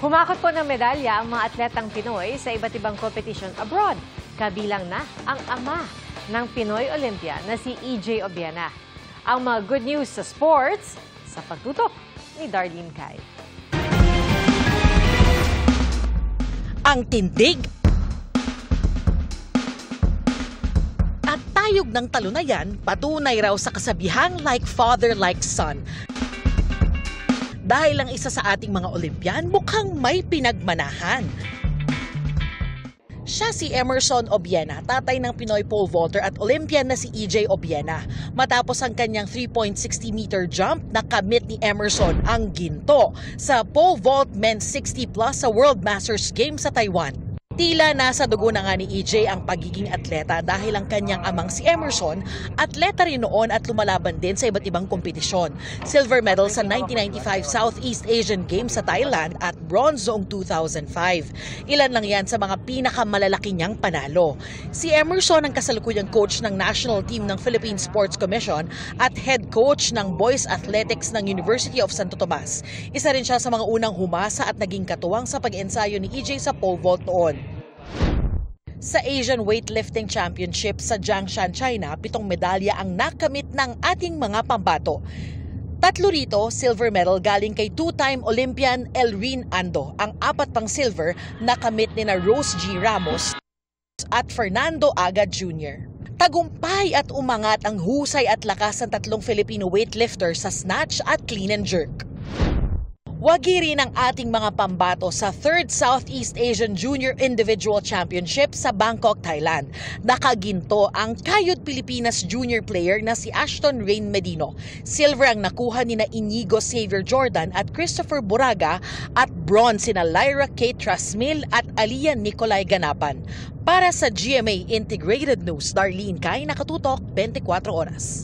Humakot po ng medalya ang mga atletang Pinoy sa iba't ibang competition abroad. Kabilang na ang ama ng Pinoy Olympia na si EJ Obiena. Ang mga good news sa sports sa pagtutok ni Darlene Cai. Ang tindig at tayog ng talunayan patunay raw sa kasabihang like father, like son. Dahil ang isa sa ating mga Olympian mukhang may pinagmanahan. Siya si Emerson Obiena, tatay ng Pinoy pole vaulter at Olympian na si EJ Obiena. Matapos ang kanyang 3.60-meter jump, nakamit ni Emerson ang ginto sa pole vault men's 60+ sa World Masters Games sa Taiwan. Tila nasa dugo na nga ni EJ ang pagiging atleta dahil ang kanyang amang si Emerson, atleta rin noon at lumalaban din sa iba't ibang kompetisyon. Silver medal sa 1995 Southeast Asian Games sa Thailand at bronze noong 2005. Ilan lang yan sa mga pinakamalalaki niyang panalo. Si Emerson ang kasalukuyang coach ng national team ng Philippine Sports Commission at head coach ng Boys Athletics ng University of Santo Tomas. Isa rin siya sa mga unang humasa at naging katuwang sa pag-ensayo ni EJ sa pole vault noon. Sa Asian Weightlifting Championship sa Jiangshan, China, 7 medalya ang nakamit ng ating mga pambato. 3 rito, silver medal galing kay 2-time Olympian Elrin Ando. Ang 4 pang silver nakamit ni na Rose G. Ramos at Fernando Aga Jr. Tagumpay at umangat ang husay at lakas ng 3 Filipino weightlifters sa snatch at clean and jerk. Wagi rin ang ating mga pambato sa 3rd Southeast Asian Junior Individual Championship sa Bangkok, Thailand. Nakaginto ang Kayod Pilipinas junior player na si Ashton Rain Medino. Silver ang nakuha ni na Inigo Xavier Jordan at Christopher Buraga at bronze sina Lyra Kate Trasmil at Alia Nicolay Ganapan. Para sa GMA Integrated News, Darlene Cai, nakatutok 24 oras.